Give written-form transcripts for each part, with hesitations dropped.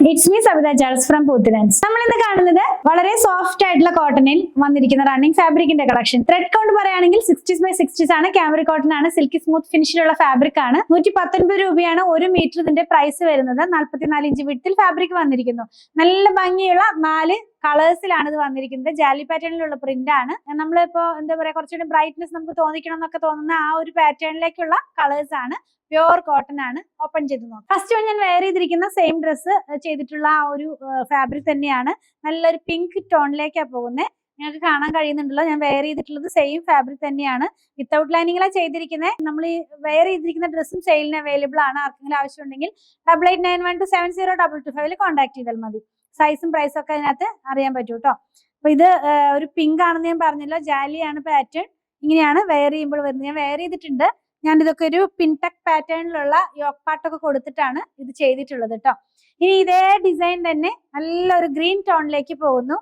It's me Savitha Charles from Poothilans. നമ്മൾ ഇന്ന് കാണുന്നത് വളരെ സോഫ്റ്റ് ആയിട്ടുള്ള കോട്ടണിൽ വന്നിരിക്കുന്ന റണ്ണിങ് ഫാബ്രിക്കിന്റെ കളക്ഷൻ. ത്രെഡ് കൗണ്ട് പറയുകയാണെങ്കിൽ 60x60 ആണ്. ക്യാമറി കോട്ടൺ ആണ്. സിൽക്കി സ്മൂത്ത് ഫിനിഷിലുള്ള ഫാബ്രിക് ആണ്. 119 രൂപയാണ് ഒരു മീറ്റർ ഇതിന്റെ പ്രൈസ് വരുന്നത്. 44 ഇഞ്ച് വിഡ്ത്തിൽ ഫാബ്രിക് വന്നിരിക്കുന്നു. നല്ല ഭംഗിയുള്ള 4 കളേഴ്സിലാണ് ഇത് വന്നിരിക്കുന്നത്. ജാലി പാറ്റേണിലുള്ള പ്രിന്റ് ആണ്. നമ്മളിപ്പോ എന്താ പറയാ, കുറച്ചുകൂടി ബ്രൈറ്റ്നെസ് നമുക്ക് തോന്നിക്കണം എന്നൊക്കെ തോന്നുന്ന ആ ഒരു പാറ്റേണിലേക്കുള്ള കളേഴ്സ് ആണ്. പ്യോർ കോട്ടൺ ആണ്. ഓപ്പൺ ചെയ്ത് നോക്കാം. ഫസ്റ്റ് ഞാൻ വെയർ ചെയ്തിരിക്കുന്ന സെയിം ഡ്രസ്സ് ചെയ്തിട്ടുള്ള ആ ഒരു ഫാബ്രിക് തന്നെയാണ്. നല്ലൊരു പിങ്ക് ടോണിലേക്കാണ് പോകുന്നത്. നിങ്ങൾക്ക് കാണാൻ കഴിയുന്നുണ്ടല്ലോ, ഞാൻ വെയർ ചെയ്തിട്ടുള്ളത് സെയിം ഫാബ്രിക് തന്നെയാണ്. വിത്തൗട്ട് ലൈനിങ്ങിലാണ് ചെയ്തിരിക്കുന്നത്. നമ്മൾ ഈ വെയർ ചെയ്തിരിക്കുന്ന ഡ്രസ്സും സെയിലിന് അവൈലബിൾ ആണ്. ആർക്കെങ്കിലും ആവശ്യമുണ്ടെങ്കിൽ 8891270225 കോൺടാക്ട് ചെയ്താൽ മതി. സൈസും പ്രൈസും ഒക്കെ അതിനകത്ത് അറിയാൻ പറ്റും കേട്ടോ. അപ്പൊ ഇത് ഒരു പിങ്ക് ആണെന്ന് ഞാൻ പറഞ്ഞല്ലോ. ജാലിയാണ് പാറ്റേൺ. ഇങ്ങനെയാണ് വെയർ ചെയ്യുമ്പോൾ വരുന്നത്. ഞാൻ വെയർ ചെയ്തിട്ടുണ്ട്. ഞാൻ ഇതൊക്കെ ഒരു പിൻടക്ക് പാറ്റേണിലുള്ള യോക്ക് പാർട്ടൊക്കെ കൊടുത്തിട്ടാണ് ഇത് ചെയ്തിട്ടുള്ളത് കേട്ടോ. ഇനി ഇതേ ഡിസൈൻ തന്നെ നല്ലൊരു ഗ്രീൻ ടോണിലേക്ക് പോകുന്നു.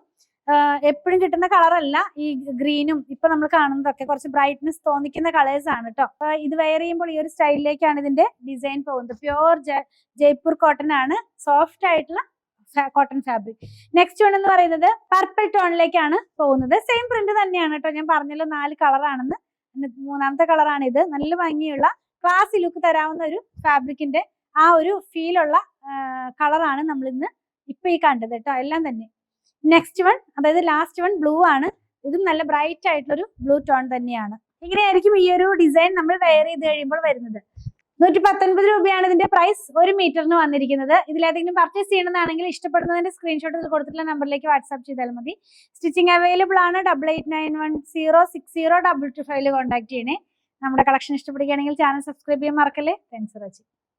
എപ്പോഴും കിട്ടുന്ന കളറല്ല ഈ ഗ്രീനും. ഇപ്പൊ നമ്മൾ കാണുന്നതൊക്കെ കുറച്ച് ബ്രൈറ്റ്നെസ് തോന്നിക്കുന്ന കളേഴ്സ് ആണ് കേട്ടോ. ഇത് വെയർ ചെയ്യുമ്പോൾ ഈ ഒരു സ്റ്റൈലിലേക്കാണ് ഇതിന്റെ ഡിസൈൻ പോകുന്നത്. പ്യോർ ജയ്പൂർ കോട്ടൺ ആണ്. സോഫ്റ്റ് ആയിട്ടുള്ള കോട്ടൺ ഫാബ്രിക്. നെക്സ്റ്റ് വൺ എന്ന് പറയുന്നത് പർപ്പിൾ ടോണിലേക്കാണ് പോകുന്നത്. സെയിം പ്രിന്റ് തന്നെയാണ് കേട്ടോ. ഞാൻ പറഞ്ഞല്ലോ 4 കളറാണെന്ന്. മൂന്നാമത്തെ കളറാണ് ഇത്. നല്ല ഭംഗിയുള്ള ക്ലാസി ലുക്ക് തരാവുന്ന ഒരു ഫാബ്രിക്കിന്റെ ആ ഒരു ഫീലുള്ള കളറാണ് നമ്മൾ ഇന്ന് ഇപ്പൊ ഈ കണ്ടത് കേട്ടോ. എല്ലാം തന്നെ. നെക്സ്റ്റ് വൺ, അതായത് ലാസ്റ്റ് വൺ ബ്ലൂ ആണ്. ഇതും നല്ല ബ്രൈറ്റ് ആയിട്ടുള്ളൊരു ബ്ലൂ ടോൺ തന്നെയാണ്. ഇങ്ങനെയായിരിക്കും ഈ ഒരു ഡിസൈൻ നമ്മൾ വെയർ ചെയ്ത് കഴിയുമ്പോൾ വരുന്നത്. 119 രൂപയാണ് ഇതിന്റെ പ്രൈസ് ഒരു മീറ്ററിന് വന്നിരിക്കുന്നത്. ഇതിലേതെങ്കിലും പർച്ചേസ് ചെയ്യണമെന്നാണെങ്കിൽ ഇഷ്ടപ്പെടുന്നതിന്റെ സ്ക്രീൻഷോട്ട് ഇതിൽ കൊടുത്തിട്ടുള്ള നമ്പറിലേക്ക് വാട്സ്ആപ്പ് ചെയ്താൽ മതി. സ്റ്റിച്ചിങ് അവൈലബിൾ ആണ്. 88910225 കോൺടാക്ട് ചെയ്യണേ. നമ്മുടെ കളക്ഷൻ ഇഷ്ടപ്പെടുകയാണെങ്കിൽ ചാനൽ സബ്സ്ക്രൈബ് ചെയ്യാൻ മറക്കല്ലേ. Thanks for watching.